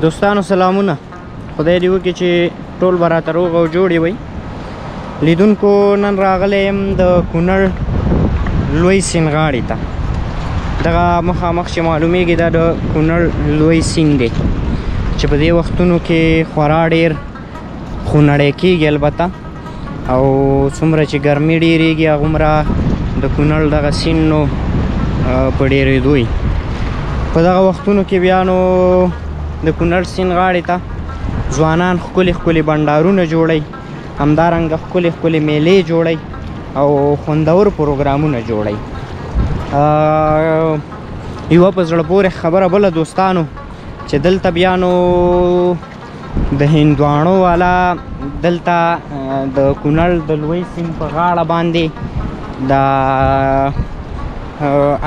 دوستانو سلامونه، خدای دې وکړي چې ټول به راته روغ او جوړ وي. لیدونکو نن راغلی یم د کونړ لوی سیند غاړې ته. دغه مخامخ چې معلومیږي دا د کونړ لوی سیند دی چې په دې وختونو کې خورا ډېر خونړی کېږي البته، او څومره چې ګرمي ډېرېږي هغومره د کونړ دغه سیند نو په ډېرېدو وي. په دغه وختونو کې بیا نو د کونړ سیند غاړې ته ځوانان ښکلي ښکلي بنډارونه جوړوي، همدارنګه ښکلي ښکلي میلې جوړوي او خوندور پروګرامونه جوړوي. یوه په زړه پورې خبره بله دوستانو چې دلته بیا نو د هندواڼو والا دلته د کونړ د لوی سیند په غاړه باندې د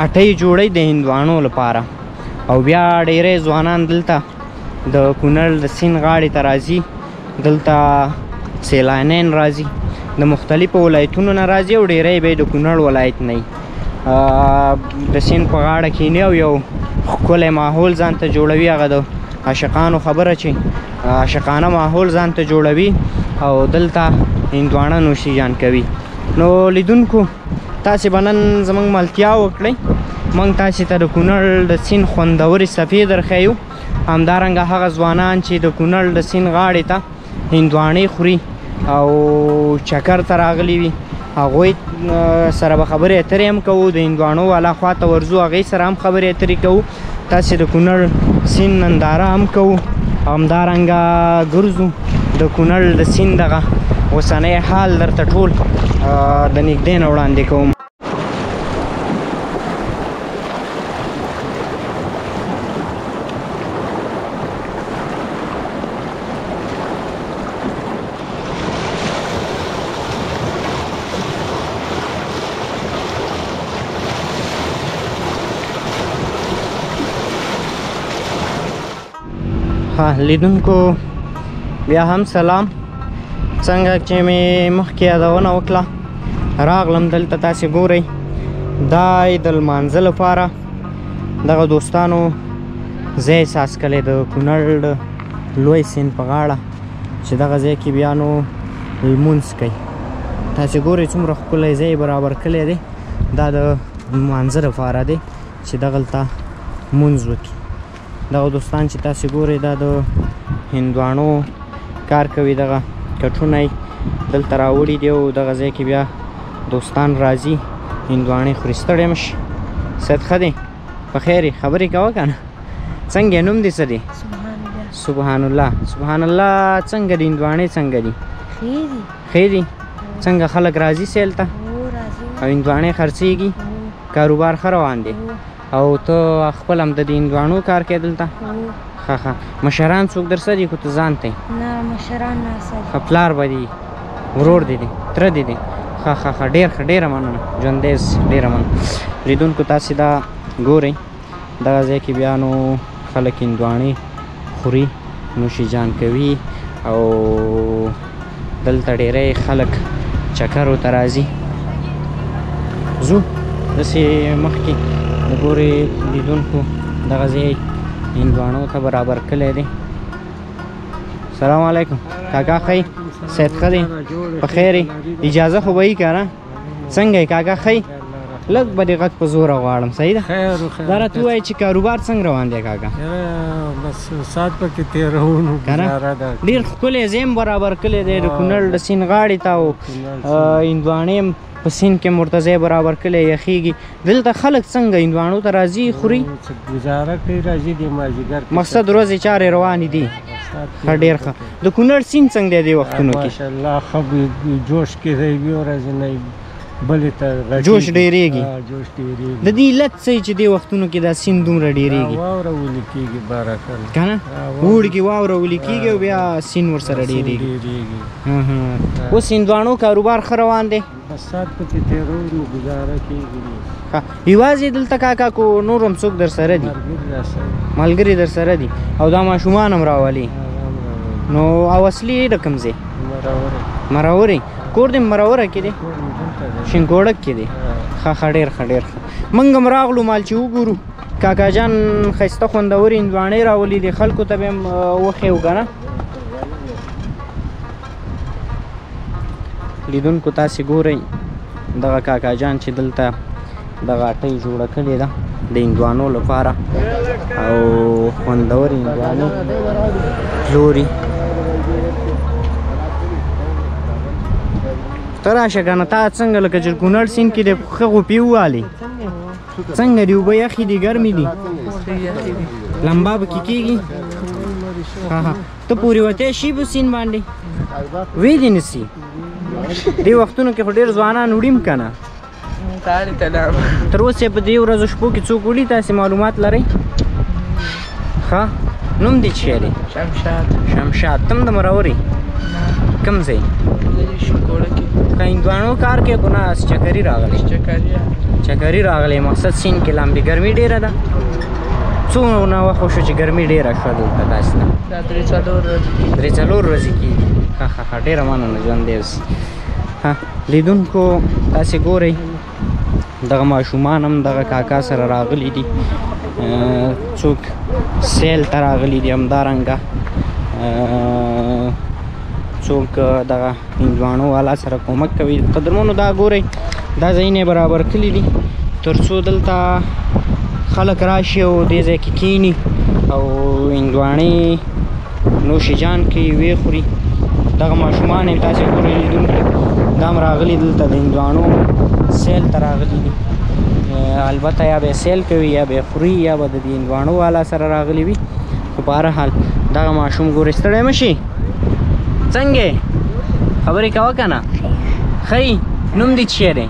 اټۍ جوړوي د هندواڼو لپاره، او بیا ډېری ځوانان دلته د کونړ د سیند غاړې ته راځي. دلته سیلانیان راځي، د مختلفو ولایتونو نه راځي او ډېری به یې د کونړ ولایت نه وي. د سیند په غاړه کښېني او یو ښکلی ماحول ځان ته جوړوي. هغه د عاشقانو خبره چې عاشقانه ماحول ځان ته جوړوي او دلته هندواڼه نوشیجان کوي. نو لیدونکو تاسې به نن زموږ ملتیا وکړئ، موږ تاسې ته د کونړ د سیند خوندورې صفحې درښیو. همدارنګه هغه ځوانان چې د کونړ د سیند غاړې ته هندواڼې خوري او چکر ته راغلي وي، هغوی سره به خبرې اترې هم کوو. د هندواڼو والا خوا ته ورځو، هغوی سره هم خبرې اترې کوو. تاسې د کونړ سیند ننداره هم کوو. همدارنګه ګرځو د کونړ د سیند دغه اوسنی حال درته ټول د نږدې نه وړاندې کوم. لیدونکو بیا هم سلام. څنګه چې مې مخکې یادونه وکړه راغلم دلته، تاسې ګورئ دا د لمانځه لپاره دغه دوستانو ځای احساس کړی د کونړ لوی سیند په غاړه چې دغه ځای کې بیا نو لمونځ کوي. تاسې ګورئ څومره ښکلی ځای برابر کړی دی. دا د لمانځه لپاره دی چې دغلته لمونځ وکړي. دغه دوستان چې تاسې ګورئ دا د هندواڼو کار کوي، دغه کټونه یې دلته راوړي دي او دغه ځای کې بیا دوستان راځي هندواڼې خوري. ستړی مه شي. صحت ښه دی؟ په خیر یې؟ خبرې کوه که نه؟ څنګه نوم دې څه دی؟ سبحان الله. سبحان الله. څنګه دي هندواڼې څنګه دي؟ ښې دي. څنګه خلک راځي سیل ته او هندواڼې خرڅېږي؟ کاروبار ښه روان دی؟ او ته خپل هم د دې هندواڼو کار کوې دلته؟ ښه ښه. مشران څوک در سره دي که ته ځان ته یې؟ نه مشران ناسته دي. ښه پلار به دي، ورور دې دی، تره دې دی؟ ښه ښه ښه. ډېر ښه، ډېره مننه. ژوندی اوسې، ډېره مننه. لیدونکو تاسې دا ګورئ دغه ځای کې بیا نو خلک هندواڼې خوري، نوشیجان کوي او دلته ډېری خلک چکرو ته راځي. ځو داسې مخکې د ګورې لیدونکو دغه ځای هندواڼو ته برابر کړی دی. سلام علیکم کاکا، ښه یې؟ صحت ښه دی؟ په خیر یې؟ اجازه خو به یې که نه؟ څنګه یې کاکا، ښه یې؟ لږ به دې غږ په زوره غواړم. صحیح ده؟ دا راته ووایه چې کاروبار څنګه روان دی کاکا؟ بس ساعت پکې تېروو، ګزاره ده. ډېر ښکلی ځای هم برابر کړی دی د کونړ د سیند غاړې ته، او هندواڼې هم په سیند کې ورته ځای برابر کړی یخېږي. دلته خلک څنګه هندواڼو ته راځي خوري؟ ګزاره کوي، راځي د مازدیګر مقصد ورځې چارې روانې دي. ښه، ډېر ښه. د کونړ سیند څنګه دی دې وختونو کې؟ ماشاءالله ښه جوش کې دی. یو ورځنی بلې ته جوش ډېرېږي. جوش ډېرېږي. د دې علت څه چې دې وختونو کې دا سیند دومره ډېرېږي؟ واوره ولې کېږي بارکل که نه؟ اوړي کې واوره ولې کېږي او بیا سیند ورسره ډېرېږي. اوس هندواڼو کاروبار ښه روان دی؟ بس ساعت پکې تېروو نو ګزاره کېږي. ښه. یوازې دلته کاکا کو نور هم څوک در سره دي؟ ملګري در سره دي او دا ماشومان هم راولي؟ نو او اصلي د کوم ځای؟ مراورې. کور دې مراوره کې دی؟ شینګوړک کې دی. ښه ښه، ډېر ښه ډېر ښه. موږ هم راغلو مال چې وګورو کاکا جان ښایسته خوندورې هندواڼې راولي دي خلکو ته به هم وښیو که نه لیدونکو تاسې ګورئ دغه کاکا جان چې دلته دغه اټۍ جوړه کړې ده د هندوانو لپاره او خوندورې هندوانې پلوري ته راشه که نه تا څنګه لکه چې کونړ سیند کې د ښه غوپې ووالې څنګه دي اوبه یخې دي ګرمې دي لمبا پکې کېږي ته پورې وتی شي په سیند باندې وی دې نسي دې وختونو کې خو ډېر ځوانان وړي که نه تر اوسه په دې ورځو شپو کې څوک وړي تاسې معلومات لرئ ښه نوم دې څه دی شمشاد ته هم د مرورې کوم ځای که هندوانو کار کې خو نه چکري راغلی چکري راغلی مقصد سیند کې لامبې ګرمي ډېره ده څونه وخت وشو چې ګرمي ډېره شوه دلته داسې نه درې څلور ورځې کېږي ښه ډېره مننه ژوند دی اوس لیدونکو تاسې ګورئ دغه ماشومان هم دغه کاکا سره راغلي دي څوک سیل ته راغلي دي همدارنګه څوک دغه هندوانو والا سره کومک کوي قدرمنو دا ګورئ دا ځایونه برابر کړي دي تر څو دلته خلک راشي او دې ځای کې کښېني او هندواڼې نوش جان کوي ویې خوري دغه ماشومان یې تاسې ګورئ لیدونکي دا هم راغلي دلته د هندوانو سیل ته راغلي دي البته یا به سیل کوي یا به خوري یا به د دې هندوانو والا سره راغلي وي خو په هر حال دغه ماشوم ګورئ ستړی مه شي څنګه خبرې کوه که نه ښه نوم دې څه دی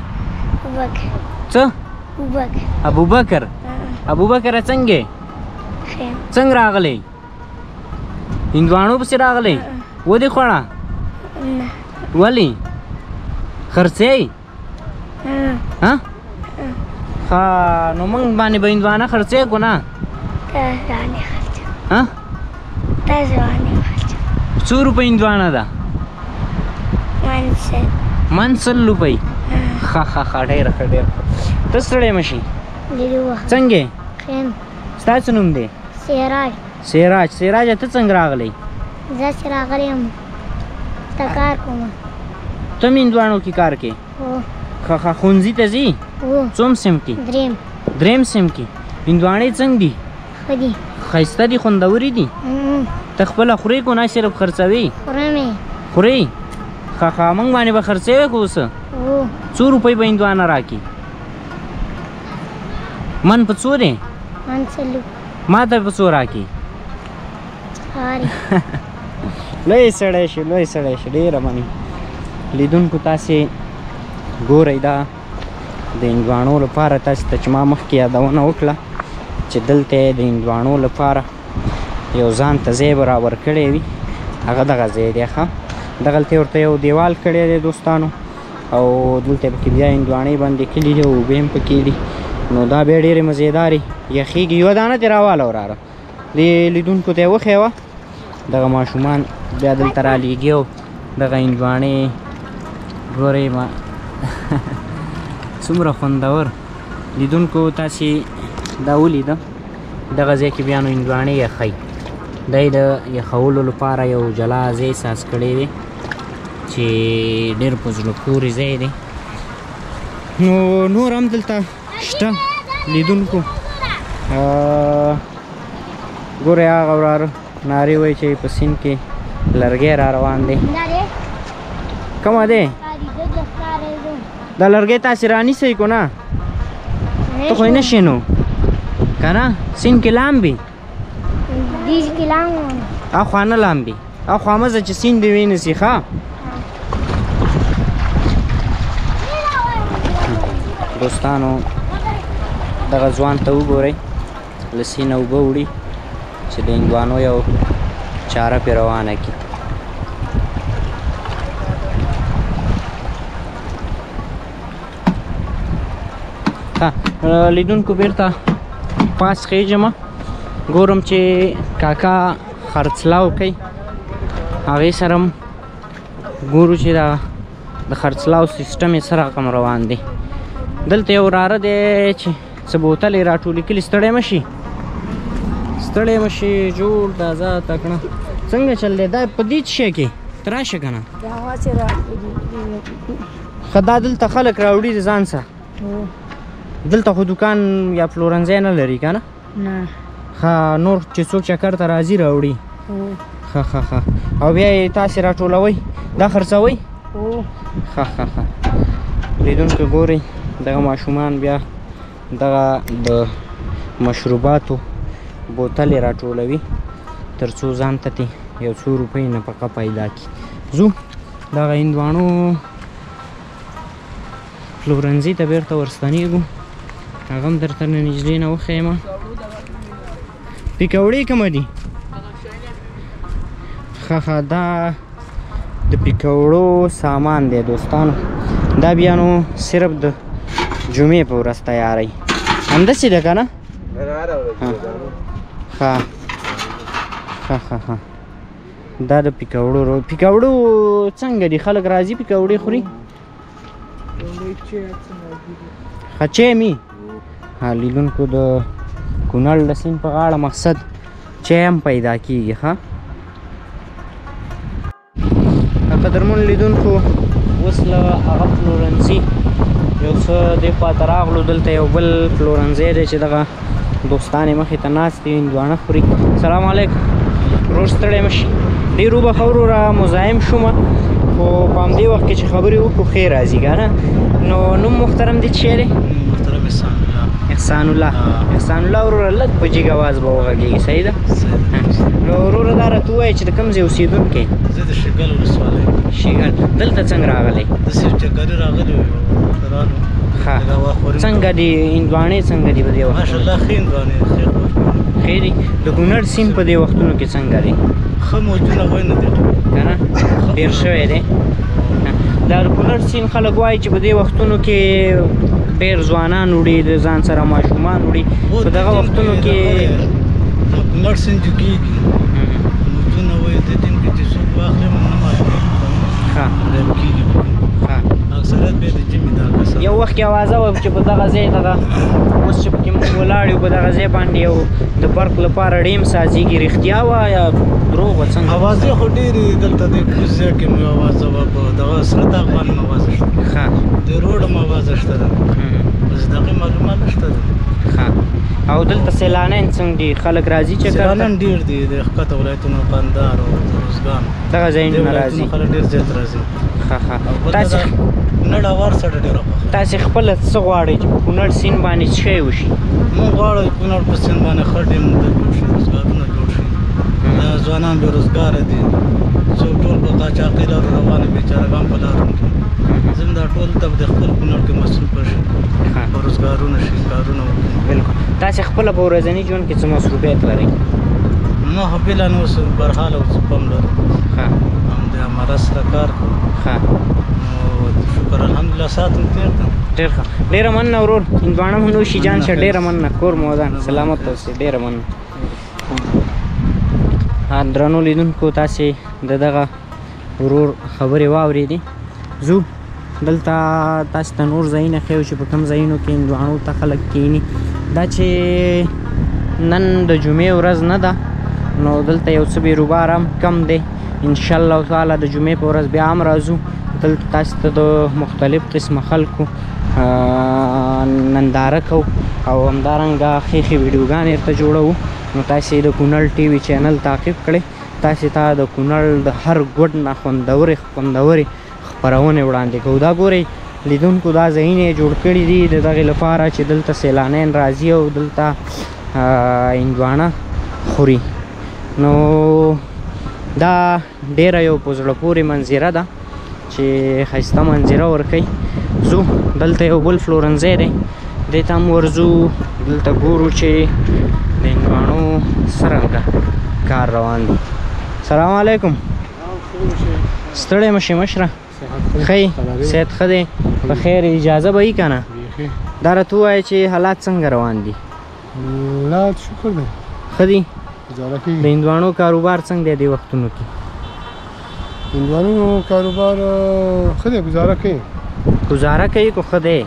څه ابوبکر ابوبکره څنګه څنګه راغلی هندوانو پسې راغلی ودې خوړه ولې خرڅې ها ښه نو موږ باندې به هندوانه خرڅې کو نه ها څو روپۍ هندوانه ده من 100 روپۍ ښه ډېره ښه ډېره ته ستړی مه شي څنګه ستا څه نوم دی سراج ته څنګه راغلی زه چې راغلی یم ته کار کوم ته هم هندوانو کې کار کوې ښه ښوونځي ته ځې څوم سیم کې درېم سیم کې هندواڼې څنګه دي ښه دي ښایسته دي خوندورې دي ته خپله خورې کو نه صرف خرڅوې خورې ښه موږ باندې به خرڅوې که اوس څو روپۍ به هندوانه راکړي من په څو دی ما ته په څو راکړي لوی سړی شي ډېره مني لیدونکو تاسې ګورئ دا د هندوانو لپاره تاسې ته چې ما مخکې یادونه وکړه چې دلته د هندوانو لپاره یو ځان ته ځای برابر کړی وي هغه دغه ځای دی ښه دغلته ورته یو دیوال کړی دی دوستانو او دلته پکې بیا هندواڼې بندې کړي دي او اوبه هم پکې دي نو دا بیا ډېرې مزېدارې یخېږي یوه دانه دې راواله وراره دې لیدونکو ته یې وښیوه دغه ماشومان بیا دلته رالیږي او دغه هندواڼې ګورئ ما څومره خوندور لیدونکو تاسې دا ولیده دغه ځای کې بیا نو هندواڼې یخوي دا یې د یخولو لپاره یو جلا ځای ساز کړی دی چې ډېر په زړه پورې ځای دی نو نور هم دلته شته لیدونکو ګورئ هغه وراره نارې وایي چې په سیند کې لرګی را روان دی کومه دی دا لرګی تاسې رانیسئ کو نه ته خو یې نه شې نو که نه سیند کې لامبي اخوا نه لامبي اخوا مه ځه چې سیند دې وینسي ښه دوستانو دغه ځوان ته وګورئ له سینه اوبه وړي چې د هندوانو یو چاره پرې روانه کړي لیدونکو بیرته پاس خیږم ګورم چې کاکا خرڅلاو کوي هغې سره هم ګورو چې د خرڅلاو سیسټم یې څه رقم روان دی دلته یو وراره دی چې څه بوتلې راټولې کړي. ستړی مه شي ستړی مه شي، جوړ تازه تکړه. څنګه چل دی دا په دې شی کې؟ ته راشه که نه ښه. دا دلته خلک راوړي د ځان سره؟ دلته خو دوکان یا پلورنځی نه لري که نه؟ ښه، نور چې څوک چکر ته راځي راوړي. ښه ښه ښه. او بیا یې تاسې راټولوئ، دا خرڅوئ؟ ښه ښه ښه. لیدونکو ګورئ دغه ماشومان بیا دغه د مشروباتو بوتلې راټولوي تر څو ځان ته ترې یو څو روپۍ نفقه پیدا کړي. ځو دغه هندواڼو پلورنځي ته بېرته ورستنېږو، هغه هم درته نه نږدې نه وښیم. پیکوړې کومه دي؟ ښه ښه. دا د پیکوړو سامان دی دوستانو. دا بیا نو صرف د جمعې په ورځ تیاری همداسې ده که نه؟ ښه ښه ښه ښه. دا د پیکوړو پیکوړو څنګه دي؟ خلک راځي پیکوړې خوري؟ ښه چای می؟ ها لیدونکو د کونړ د سیند په غاړه مقصد چای هم پیدا کېږي. ښه قدرمن لیدونکو، اوس له هغه پلورنځي یو څه دې خواته راغلو. دلته یو بل پلورنځی دی چې دغه دوستانې مخې ته ناست دي، هندواڼه خوري. سلام علیکم. ورور ستړی مه شي، ډېر وبخه وروره مزاحم شومه، خو په همدې وخت کې چې خبرې وکړو ښې راځي که نه؟ نو نوم محترم دی څه شی دی؟ محترم احسان الله. احسان الله وروره لږ په جګ اواز به وغږېږي، صحیح ده؟ نو وروره دا راته ووایه چې د کوم ځای اوسېدونکی؟ زه د شیګل ولسوالۍ. شیګل. دلته څنګه راغلی؟ داسې چکرې راغلی وم. ښه. څنګه دي هندواڼې څنګه دي په دې وخت؟ ماشاءالله ښې هندواڼې ښې دي. د کونړ سیند په دې وختونو کې څنګه دی؟ ښه موجونه وای نه دي که نه؟ ډېر شوی دی. دا د کونړ سیند خلک وایي چې په دې وختونو کې ډېر ځوانان وړي، د ځان سره ماشومان وړي. په دغه وختونو کې د کونړ سیند چې کېږي موجونه وایي د دین کې چې څوک واخلي نه معلومېږي. ښه کېږي ښه. اکثریت بیا د ژمي دا کسان. یو وخت کې اوازه وه چې په دغه ځای دغه اوس چې پکې موږ ولاړ یو په دغه ځای باندې یو د برق لپاره ډیم سازېږي. رښتیا وه یا دروغ وه څنګه؟ اوازې خو ډېرې دلته د کوز ځای کې مې اوازه وه، په دغه سره داغ باندې مې اوازه شته، ښه. د روډ هم اوازه شته ده، بس دغې معلومات نشته ده. ښه. او دلته سیلانیان څنګه دي؟ خلک راځي چکر ته؟ سیلانیان ډېر دي، د ښکته ولایتونو قندهار او روزګان دغه ځایونه راځي. خلک ډېر زیات راځي. ښه ښه. تاسې کونړ هوار سره ډېره خوښه. تاسې خپله څه غواړئ چې په کونړ سیند باندې څه شی وشي؟ موږ غواړو کونړ په سیند باندې ښه ډیم جوړ شي، روزګارونه جوړ شي. دا ځوانان بې روزګاره دي، څوک ټول په قاچاقي لارو روانه بېچارهګان په لارو کې. زم دا ټول ته د خپل کونړ کې مصروفه شي، په روزګارونه شي، کارونه وکړي. بلکل. تاسې خپله په ورځني ژوند کې څه مصروفیت لرئ؟ نو بله نو اوس برحاله اوس پم لرو، ښه. همدې همارا سره کار کوو. ښه. نو شکر الحمدلله ساعت مو تېر کړم. ډېر ښه. ډېره مننه ورور، هندواڼه مو نوشي جان شه. ډېره مننه. کور مو ودان سلامت اوسئ. ډېره مننه. درنو لیدونکو، تاسې د دغه ورور خبرې واورېدې. ځو دلته تاسې ته نور ځایونه ښیو چې په کوم ځایونو کې هندواڼو ته خلک کښېني. دا چې نن د جمعې ورځ نه ده نو دلته یو څه بیروبار هم کم دی. انشاءالله تعالی د جمعې په ورځ بیا هم راځو، دلته تاسې ته د مختلف قسمه خلکو ننداره کوو او همدارنګه ښې ښې ویډیوګانې ورته جوړوو. نو تاسې د کونړ ټي وي چینل تعقیب کړئ، تاسې ته د کونړ د هر ګوټ نه خوندورې خپرونې وړاندې کوو. دا ګورئ لیدونکو، دا ځایونه یې جوړ کړي دي د دغې لپاره چې دلته سیلانیان راځي او دلته هندواڼه خوري. نو دا ډیره یو په زړه پورې منظره ده چې ښایسته منظره ورکوي. ځو دلته یو بل پلورنځی دی، دې ته هم ورځو، دلته ګورو چې د هندواڼو څرنګه کار روان دی. سلام علیکم. ستړی مه شې مشره؟ ښه یې؟ صحت ښه دی؟ په خیر اجازه به وي که نه؟ دا راته ووایه چې حالات څنګه روان دي؟ حالات شکر دی ښه دي. گزاره کوي. د هندواڼو کاروبار څنګه دی دې وختونو کې؟ هندواڼو کاروبار ښه دی، گزاره کوي. گزاره کوي که ښه دی؟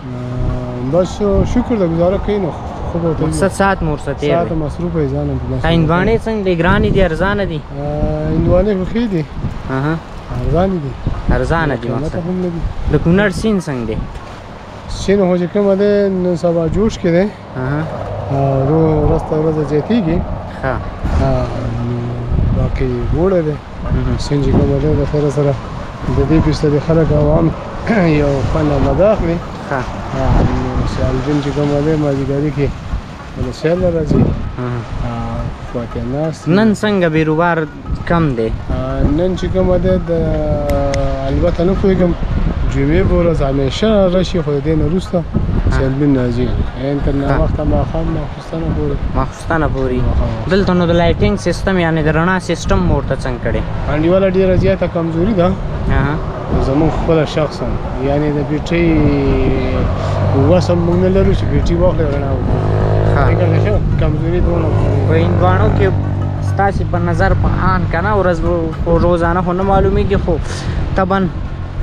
بس شکر دی، گزاره کوي. نو خو به ورته مقصد ساعت مو ورسره تېر ساعت دی مصروف یې ځان هم په لاس هندواڼې څنګه دي ګرانې دي ارزانه دي هندواڼې خو ښې دي اها ارزانې دي ارزانه دي قیمته مقصد هم نه دي د کونړ سیند څنګه دی سین خو چې کومه دی نن سبا جوش کې دی اها ورځ ته ورځ زیاتېږي ښه باقي وړه دی سین چې کومه دی د سره سره د دې پیسته د خلک عوام یو فن مده اخلي ښه سیالبین چې کومه دی مازدیګري کې د سیال راځي فاتحه ناست نن څنګه بیروبار کم دی نن چې کومه دی د البته نه پوهېږم جمعې په ورځ همیشه راشي خو د دې نه وروسته سیالبین راځي یعنې تر ناوخته ماښام ماخوستنه پورې ماخوستنه پورې دلته نو د لایټینګ سیستم یعنې د رڼا سیستم مو ورته څنګه کړی انډیواله ډېره زیاته کمزوري ده زمونږ خپله شخصا یعنې د بیټرۍ وس هم موږ نه لرو چې بیټرۍ واخلې رڼا وکړو کمزوري دونه په هندواڼو کې ستاسې په نظر په آن که نه ورځ خو روزانه خو نه معلومیږي خو طبعا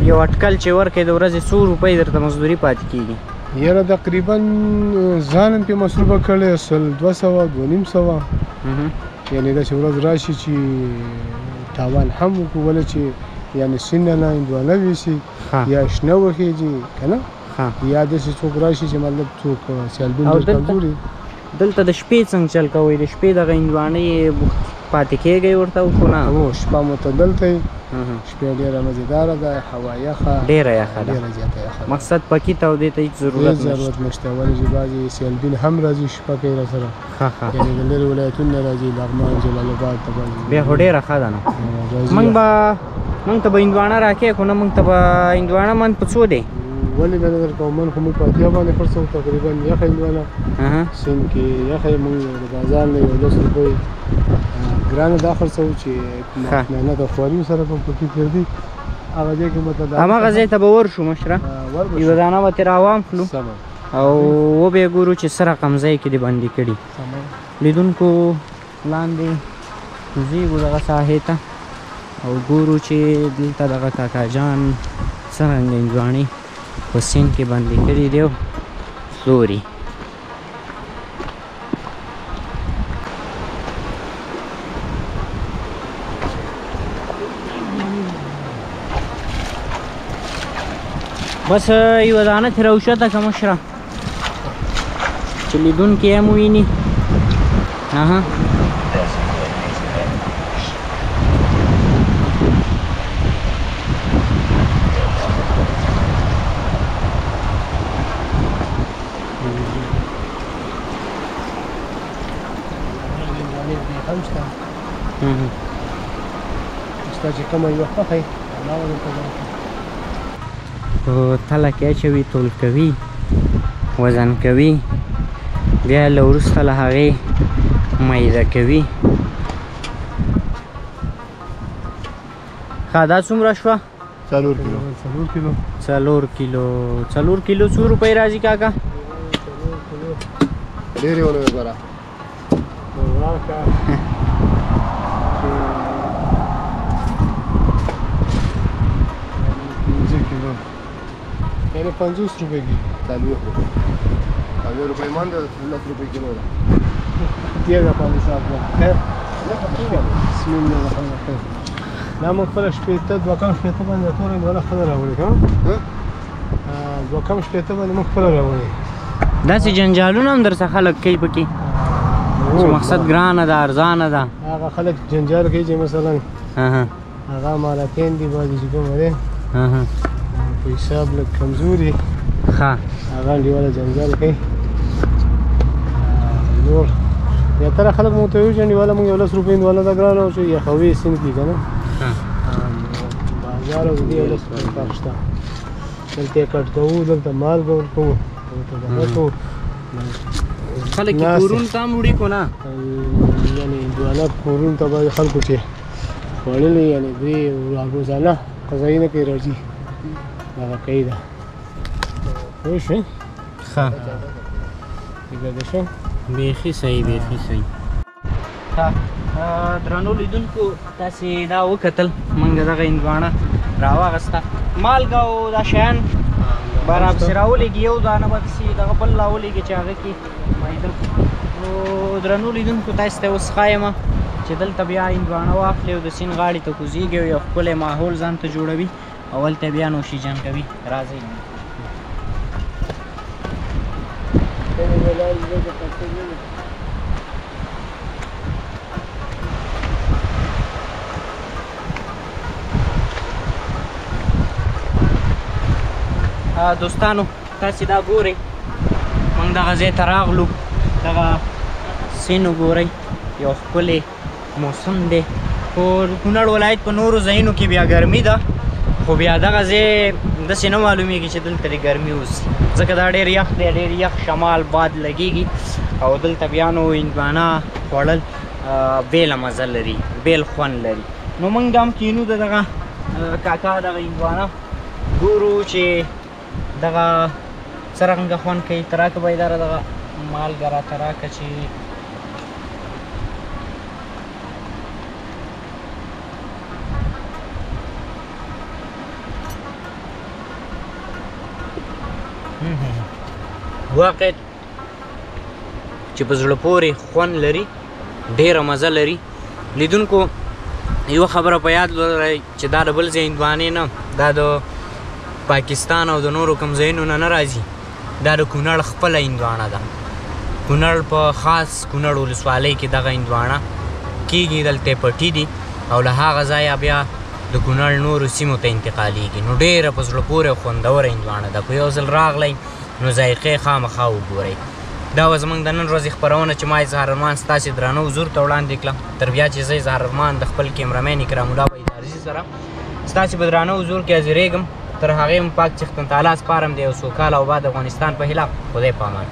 یو اټکل چې ورکړې د ورځې څو روپۍ درته مزدوري پاتې کېږي یاره تقریبا ځان هم پرې مصروفه کړی 200 250 یعنې داسې ورځ راشي چې تاوان هم وکړو ولې چې یعنې سینه نه هندوانه ویسي یا شنه وخېږي که نه یا داسې څوک راشي چې مطلب څوک سیالبین ډېر کمزوري دلته د شپې څنګه چل کوئ د شپې دغه هندواڼې پاتې کېږئ ورته خو نه هو شپه مو ته دلته وي شپې ډېره مزېداره ده هوا یخه ډېره یخه ده ډېره زیاته یخه ده مقصد پکې تودې ته هېڅ ضرورت نشته ولې چې بعضې سیالبین هم راځي شپه کوي راسره یعنې د لرې ولایتونو نه راځي لغمان جلال آباد ته بیا خو ډېره ښه ده نو موږ ته به هندواڼه راکې خو نه موږ ته به هندواڼه من په څو دی ولې به نه درکوم من خو موږ په اتیا باندې خرڅوو تقریبا یخه هندوانه سیند کې یخه یې موږ د بازار نه یو 10 روپۍ ګرانه دا خرڅوو چې محنت او خواري سره په پکې پرېږدي هغه ځای کې مطلب هماغه ځای ته به ورشو مشره یوه دانه به ترې راوام کړو او وبې ګورو چې څه رقم ځای کې دې بندي کړي لیدونکو لاندې ځیږو دغه ساحې ته او ګورو چې دلته دغه کاکا جان څرنګه هندواڼې په سیند کې بندي کړي دي او پلوري بس یوه دانه ترې راوښته که مشره چې لیدونکي هم وویني ستا چې کومه یوه خوښه یې هماغه درته په تله کې اچوي تول کوي وزن کوي بیا له وروسته له هغې میده کوي ښه دا څومره شوه 4 کیلو څو روپۍ راځي کاکا ډېرې ولوې ګوره یعنې 50 روپۍ کېږي 40 روپۍ مانده 10 روپۍ کیلو ده تېر ده په حساب ده خیر بسم الله الرحمن الرحیم دا موږ خپله شپېته 2 کم شپېته باندې ټوله هندوانه خپله راوړې که 2 کم شپېته باندې موږ خپله راوړې داسې جنجالونه هم در څخه خلک کوي پکې چې مقصد ګرانه ده ارزانه ده هغه خلک جنجال کوي چې مثلا هغه مالکین دي بعضې چې کومه دی په حساب لږ کمزوري ښه هغه انډیواله جنجال کوي نور زیاتره خلک مو ته وایي چې انډیواله موږ 10 روپۍ هندوانه ده ګرانه او چې یخوي سیند کې که نه بازار او د دې 10 روپۍ فرق شته دلته یې کټ کوو دلته مالګه ورکوو دلته دغه کوو خلک یې کورونو ته هم وړي کو نه یعنې هندوانه کورونو ته به خلکو چې خوړلې یعنې دوی روزانه غذایي نه کوي راځي دغه کوي ده پوه شوې ښه فکر شو بیخي صحیح درنو لیدونکو تاسې دا وکتل موږ دغه هندواڼه راواغسته مالګه او دا شیان برابر راولېږي یو دانه به داسې دغه بل راولېږي چې هغه کې مایده نو درنو لیدونکو تاسو ته اوس ښایم چې دلته بیا هندواڼه واخلي او د سیند غاړې ته کوزېږي او یو ښکلی ماحول ځان ته جوړوي او هلته بیا نوشیجان کوي راځئ دوستانو تاسې دا ګورئ موږ دغه ځای ته راغلو دغه سیند وګورئ یو ښکلی موسم دی خو د کونړ ولایت په نورو ځایونو کې بیا ګرمي ده خو بیا دغه ځای داسې نه معلومیږي چې دلته د ګرمي اوسي ځکه دا ډېر یخ دی ډېر یخ شمال باد لګېږي او دلته بیا نو هندوانه خوړل بېله مزه لري بېل خوند لري نو موږ هم کینو د دغه کاکا دغه هندوانه ګورو چې دغه څرنګه خوند کوي ته راکړه بیداره دغه مالګه راته راکړه چې واقع چې په زړه پورې خوند لري ډېره مزه لري لیدونکو یوه خبره په یاد ولرئ چې دا د بل ځای هندوانې نه دا د پاکستان او د نورو کوم ځایونو نه نه راځي دا د کونړ خپله هندوانه ده کونړ په خاص کونړ ولسوالۍ کې دغه هندوانه کېږي دلته پټي دي او له هغه ځایه بیا د کونړ نورو سیمو ته انتقالېږي نو ډېره په زړه پورې او خوندوره هندوانه ده که یو ځل راغلی نو ذایقې خامخا وګورئ دا وه زموږ د نن ورځې خپرونه چې ما اظهار ارمان ستاسې درانه حضور ته وړاندې کړه تر بیا چې زه اظهار ارمان د خپل کیمرامین اکرام الله بیدارزي سره ستاسې په درانه حضور کې حاضرېږم تر هغې هم پاک څښتن تعالی سپارم د یو سوکاله او آباد افغانستان په هیله خدای په امان